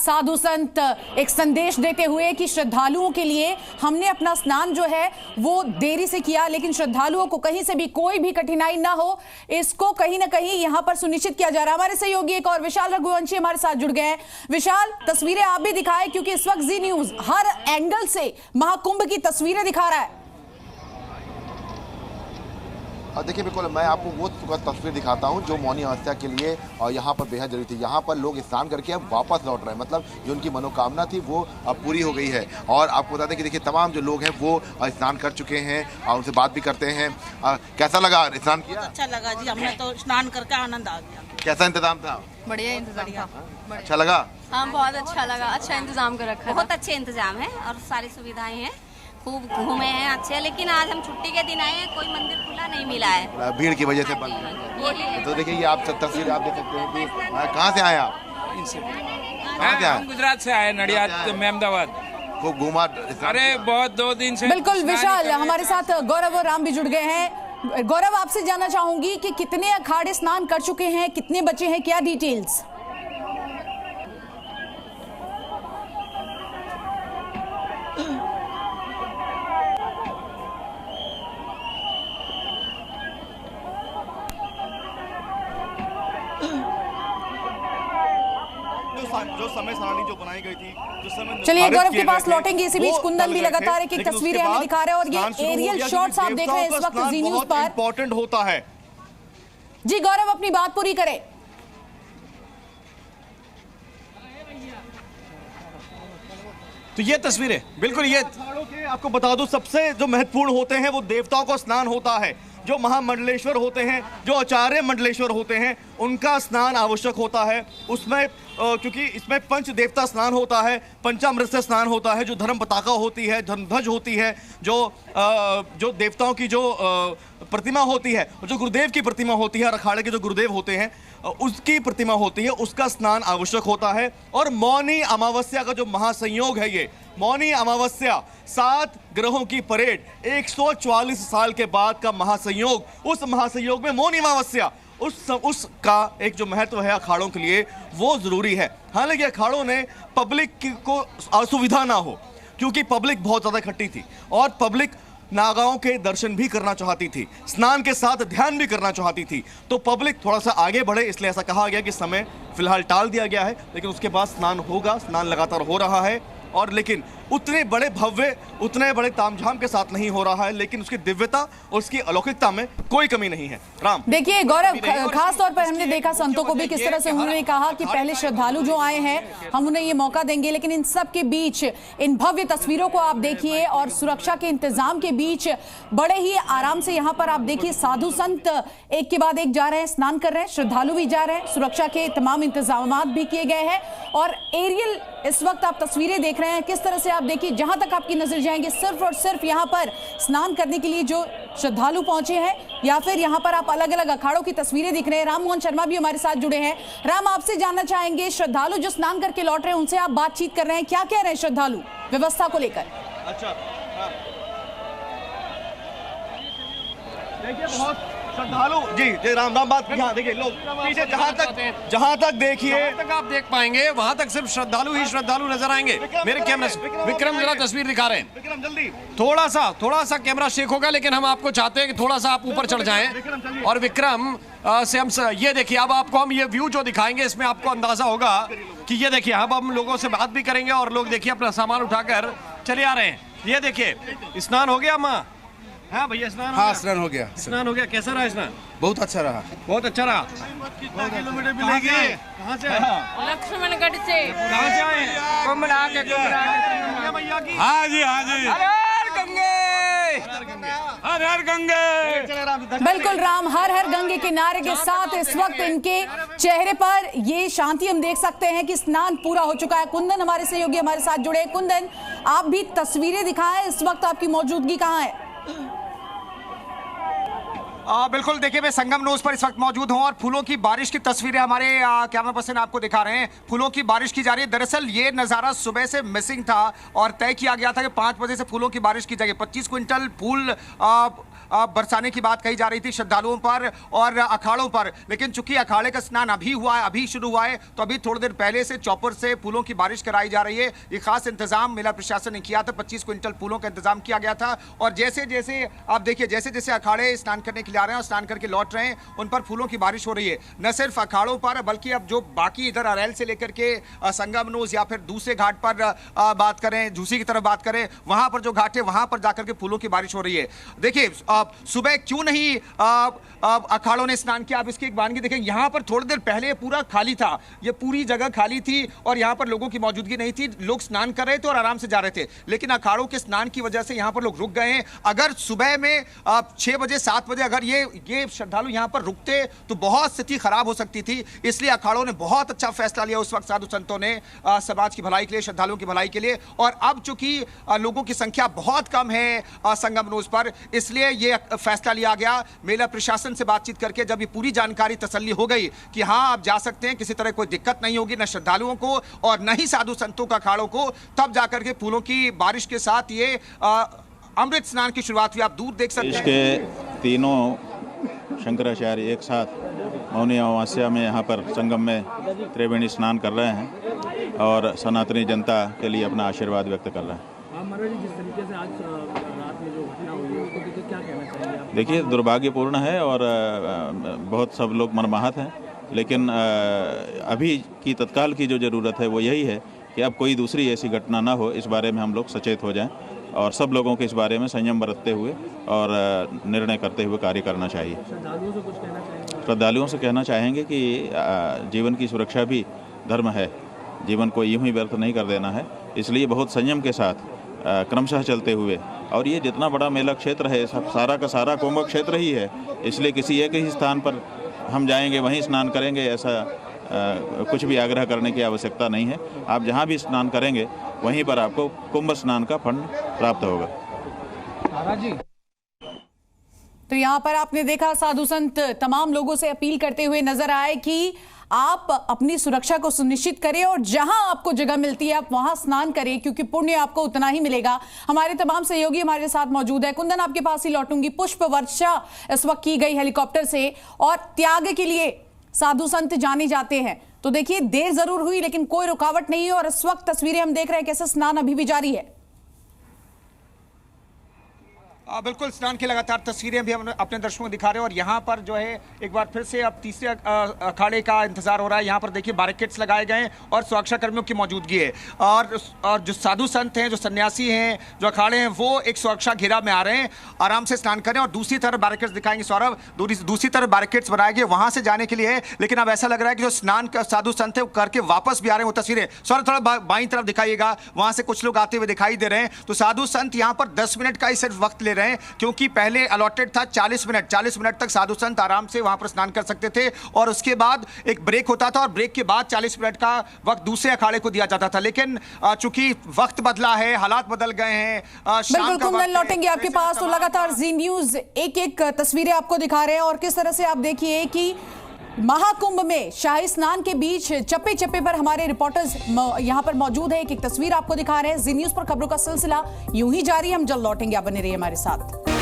साधु संत एक संदेश देते हुए कि श्रद्धालुओं के लिए हमने अपना स्नान जो है वो देरी से किया, लेकिन श्रद्धालुओं को कहीं से भी कोई भी कठिनाई ना हो, इसको कहीं ना कहीं यहां पर सुनिश्चित किया जा रहा है। हमारे सहयोगी एक और विशाल रघुवंशी हमारे साथ जुड़ गए हैं। विशाल, तस्वीरें आप भी दिखाएं, क्योंकि इस वक्त जी न्यूज हर एंगल से महाकुंभ की तस्वीरें दिखा रहा है। देखिए, बिल्कुल मैं आपको वो तस्वीर दिखाता हूं जो मौनी अमावस्या के लिए यहाँ पर बेहद जरूरी थी। यहाँ पर लोग स्नान करके अब वापस लौट रहे हैं, मतलब जो उनकी मनोकामना थी वो अब पूरी हो गई है। और आपको बता दें कि देखिए तमाम जो लोग हैं वो स्नान कर चुके हैं और उनसे बात भी करते हैं। कैसा लगा स्नान किया? अच्छा लगा जी, हमने तो स्नान करके आनंद आ गया। कैसा इंतजाम था? बढ़िया इंतजाम था। अच्छा लगा? हाँ, बहुत अच्छा लगा। अच्छा इंतजाम कर रखा है। बहुत अच्छे इंतजाम है और सारी सुविधाएं हैं, खूब घूमे हैं अच्छे। लेकिन आज हम छुट्टी के दिन आए हैं, कोई मंदिर खुला नहीं मिला है, भीड़ की वजह से बंद है। तो देखिए ये आप तस्वीर आप देख सकते हैं कि कहाँ से आए आप? कहाँ से आए? गुजरात से आए, नडियाद में अहमदाबाद। खूब घूमा? अरे बहुत 2 दिन से। बिल्कुल विशाल, हमारे साथ गौरव और राम भी जुड़ गए हैं। गौरव, आपसे जानना चाहूंगी कि कितने अखाड़े स्नान कर चुके हैं, कितने बचे हैं, क्या डिटेल्स? जो समय सारणी जो बनाई गई थी, जो समय चलिए गौरव के पास लौटेंगे। इसी बीच कुंदन भी लगातार एक तस्वीरें हमें दिखा रहे हैं और ये एरियल शॉट्स आप देख रहे हैं इस वक्त जी न्यूज पर। इंपॉर्टेंट होता है जी गौरव, अपनी बात पूरी करें। तो ये तस्वीरें बिल्कुल ये आपको बता दूं, सबसे जो महत्वपूर्ण होते हैं वो देवताओं का स्नान होता है। जो महामंडलेश्वर होते हैं, जो आचार्य मंडलेश्वर होते हैं, उनका स्नान आवश्यक होता है। उसमें क्योंकि इसमें पंच देवता स्नान होता है, पंचामृत से स्नान होता है, जो धर्म पताका होती है, धर्मध्वज होती है, जो देवताओं की जो प्रतिमा होती है, जो गुरुदेव की प्रतिमा होती है, अखाड़े के जो गुरुदेव होते हैं उसकी प्रतिमा होती है, उसका स्नान आवश्यक होता है। और मौनी अमावस्या का जो महासंयोग है, ये मौनी अमावस्या 7 ग्रहों की परेड, 144 साल के बाद का महासंयोग, उस महासंयोग में मौनी अमावस्या उसका एक जो महत्व है अखाड़ों के लिए वो जरूरी है। हालांकि अखाड़ों ने पब्लिक को असुविधा ना हो, क्योंकि पब्लिक बहुत ज्यादा इकट्ठी थी और पब्लिक नागाओं के दर्शन भी करना चाहती थी, स्नान के साथ ध्यान भी करना चाहती थी। तो पब्लिक थोड़ा सा आगे बढ़े, इसलिए ऐसा कहा गया कि समय फिलहाल टाल दिया गया है, लेकिन उसके बाद स्नान होगा। स्नान लगातार हो रहा है और लेकिन उतने बड़े भव्य, उतने बड़े तामझाम के साथ नहीं हो रहा है, लेकिन उसकी दिव्यता और उसकी अलौकिकता में कोई कमी नहीं है। राम, देखिए गौरव, खास तौर पर हमने देखा संतों को भी किस तरह से उन्होंने कहा कि पहले श्रद्धालु जो आए हैं हम उन्हें ये मौका देंगे, लेकिन इन सब के बीच इन भव्य तस्वीरों को आप देखिए और सुरक्षा के इंतजाम के बीच बड़े ही आराम से यहाँ पर आप देखिए साधु संत एक के बाद एक जा रहे हैं, स्नान कर रहे हैं, श्रद्धालु भी जा रहे हैं, सुरक्षा के तमाम इंतजाम भी किए गए हैं। और एरियल इस वक्त आप तस्वीरें देख रहे हैं, किस तरह से आप देखिए जहां तक आपकी नजर जाएंगे सिर्फ और सिर्फ यहां पर स्नान करने के लिए जो श्रद्धालु पहुंचे हैं, या फिर यहां पर आप अलग अलग अखाड़ों की तस्वीरें दिख रहे हैं। राम मोहन शर्मा भी हमारे साथ जुड़े हैं। राम, आपसे जानना चाहेंगे, श्रद्धालु जो स्नान करके लौट रहे हैं उनसे आप बातचीत कर रहे हैं, क्या कह रहे हैं श्रद्धालु व्यवस्था को लेकर? अच्छा, देखिए बहुत श्रद्धालु जी राम बात यहाँ देखिए, लोग पीछे जहाँ तक देखिए तक आप देख पाएंगे वहां तक सिर्फ श्रद्धालु ही श्रद्धालु नजर आएंगे। मेरे कैमरा विक्रम जरा तस्वीर दिखा रहे हैं, विक्रम जल्दी, थोड़ा सा कैमरा शेक होगा, लेकिन हम आपको चाहते हैं कि थोड़ा सा आप ऊपर चढ़ जाएं। और विक्रम से हम ये देखिए, अब आपको हम ये व्यू जो दिखाएंगे इसमें आपको अंदाजा होगा कि ये देखिए, अब हम लोगों से बात भी करेंगे और लोग देखिए अपना सामान उठाकर चले आ रहे हैं। ये देखिए, स्नान हो गया माँ? हाँ भैया, स्नान हो गया। स्नान हो गया। कैसा रहा स्नान? बहुत अच्छा रहा। बहुत अच्छा रहा। कितना किलोमीटर मिलेगी? कहाँ से? लक्ष्मणगढ़ से। कहाँ से आए? कुम्भला के। हाँ जी, हाँ जी। हर हर गंगे, हर हर गंगे। बिल्कुल राम, हर हर गंगे के नारे के साथ इस वक्त इनके चेहरे पर ये शांति हम देख सकते हैं कि स्नान पूरा हो चुका है। कुंदन हमारे सहयोगी हमारे साथ जुड़े हैं। कुंदन, आप भी तस्वीरें दिखाएं, इस वक्त आपकी मौजूदगी कहाँ है? बिल्कुल, देखिए मैं संगम नोज पर इस वक्त मौजूद हूं और फूलों की बारिश की तस्वीरें हमारे कैमरा पर्सन आपको दिखा रहे हैं। फूलों की बारिश की जा रही है। दरअसल ये नज़ारा सुबह से मिसिंग था और तय किया गया था कि 5 बजे से फूलों की बारिश की जाएगी। 25 क्विंटल फूल बरसाने की बात कही जा रही थी श्रद्धालुओं पर और अखाड़ों पर, लेकिन चूंकि अखाड़े का स्नान अभी हुआ है, अभी शुरू हुआ है, तो अभी थोड़ी देर पहले से चॉपर से फूलों की बारिश कराई जा रही है। ये खास इंतजाम मेला प्रशासन ने किया था, 25 क्विंटल फूलों का इंतजाम किया गया था। और जैसे जैसे आप देखिए, जैसे जैसे अखाड़े स्नान करने के लिए आ रहे हैं और स्नान करके लौट रहे हैं, उन पर फूलों की बारिश हो रही है। न सिर्फ अखाड़ों पर, बल्कि अब जो बाकी इधर अरैल से लेकर के संगमनोज या फिर दूसरे घाट पर बात करें, झूसी की तरफ बात करें, वहां पर जो घाट है वहां पर जाकर के फूलों की बारिश हो रही है। देखिए सुबह क्यों नहीं अखाड़ों ने स्नान किया, आप इसकी एक वानगी देखें। यहां पर थोड़ी देर पहले पूरा खाली था, ये पूरी जगह खाली थी और यहां पर लोगों की मौजूदगी नहीं थी। लोग स्नान कर रहे थे और आराम से जा रहे थे, लेकिन अखाड़ों के स्नान की वजह से यहां पर लोग रुक गए हैं। अगर सुबह में 6 बजे 7 बजे अगर ये श्रद्धालु यहां पर रुकते तो बहुत स्थिति खराब हो सकती थी। इसलिए अखाड़ों ने बहुत अच्छा फैसला लिया उस वक्त, साधु संतों ने, समाज की भलाई के लिए, श्रद्धालुओं की भलाई के लिए। और अब चूंकि लोगों की संख्या बहुत कम है संगमनोज पर, इसलिए यह फैसला लिया गया। मेला प्रशासन से बातचीत करके जब ये पूरी जानकारी तसल्ली हो गई कि हाँ आप जा सकते हैं, किसी तरह कोई दिक्कत नहीं होगी, न श्रद्धालुओं को और न ही साधु संतों का अखाड़ों को, तब जाकर के फूलों की बारिश के साथ ये अमृत स्नान की शुरुआत हुई। आप दूर देख सकते हैं। इसके तीनों शंकराचार्य एक साथ मौनी अमावस्या में यहाँ पर संगम में त्रिवेणी स्नान कर रहे हैं और सनातनी जनता के लिए अपना आशीर्वाद व्यक्त कर रहे हैं। जिस तरीके से आज रात में जो घटना हुई है उसको क्या कहना चाहेंगे आप? देखिए, दुर्भाग्यपूर्ण है और बहुत सब लोग मर्माहत हैं, लेकिन अभी की तत्काल की जो ज़रूरत है वो यही है कि अब कोई दूसरी ऐसी घटना ना हो, इस बारे में हम लोग सचेत हो जाएं और सब लोगों को इस बारे में संयम बरतते हुए और निर्णय करते हुए कार्य करना चाहिए। श्रद्धालुओं से कुछ कहना चाहेंगे? श्रद्धालुओं से कहना चाहेंगे कि जीवन की सुरक्षा भी धर्म है, जीवन को यूं ही व्यर्थ नहीं कर देना है, इसलिए बहुत संयम के साथ क्रमशः चलते हुए। और ये जितना बड़ा मेला क्षेत्र है, सब सारा का सारा कुंभ क्षेत्र ही है, इसलिए किसी एक ही स्थान पर हम जाएंगे वहीं स्नान करेंगे ऐसा कुछ भी आग्रह करने की आवश्यकता नहीं है। आप जहाँ भी स्नान करेंगे वहीं पर आपको कुंभ स्नान का फंड प्राप्त होगा। तो यहाँ पर आपने देखा साधु संत तमाम लोगों से अपील करते हुए नजर आए कि आप अपनी सुरक्षा को सुनिश्चित करें और जहां आपको जगह मिलती है आप वहां स्नान करें, क्योंकि पुण्य आपको उतना ही मिलेगा। हमारे तमाम सहयोगी हमारे साथ मौजूद है। कुंदन, आपके पास ही लौटूंगी। पुष्प वर्षा इस वक्त की गई हेलीकॉप्टर से और त्याग के लिए साधु संत जाने जाते हैं। तो देखिए, देर जरूर हुई लेकिन कोई रुकावट नहीं है और इस वक्त तस्वीरें हम देख रहे हैं कैसे स्नान अभी भी जारी है। बिल्कुल, स्नान की लगातार तस्वीरें भी हम अपने दर्शकों को दिखा रहे हैं और यहाँ पर जो है एक बार फिर से अब तीसरे अखाड़े का इंतजार हो रहा है। यहाँ पर देखिए बैरिकेड्स लगाए गए हैं और सुरक्षा कर्मियों की मौजूदगी है और जो साधु संत हैं, जो सन्यासी हैं, जो अखाड़े हैं, वो एक सुरक्षा घेरा में आ रहे हैं, आराम से स्नान करें। और दूसरी तरफ बैरिकेड्स दिखाएंगे सौरभ, दूसरी तरफ बैरिकेड्स बनाए गए वहाँ से जाने के लिए है। लेकिन अब ऐसा लग रहा है कि जो स्नान का साधु संत है वो करके वापस भी आ रहे हैं। वो तस्वीरें सौरभ थोड़ा बाईं तरफ दिखाइएगा, वहाँ से कुछ लोग आते हुए दिखाई दे रहे हैं। तो साधु संत यहाँ पर 10 मिनट का ही सिर्फ वक्त ले रहे हैं, क्योंकि पहले अलॉटेड था 40 मिनट तक साधु संत आराम से वहां पर स्नान कर सकते थे और उसके बाद एक ब्रेक होता था और ब्रेक के बाद 40 मिनट का वक्त दूसरे अखाड़े को दिया जाता था। लेकिन चूंकि वक्त बदला है, हालात बदल गए हैं, बिल्कुल कुंदन लौटेंगे आपके पास। तो लगातार जी न्यूज एक तस्वीरें आपको दिखा रहे हैं और किस तरह से आप देखिए कि महाकुंभ में शाही स्नान के बीच चप्पे चप्पे पर हमारे रिपोर्टर्स यहां पर मौजूद है। एक तस्वीर आपको दिखा रहे हैं। जी न्यूज पर खबरों का सिलसिला यूं ही जारी है, हम जल्द लौटेंगे, आप बने रहिए हमारे साथ।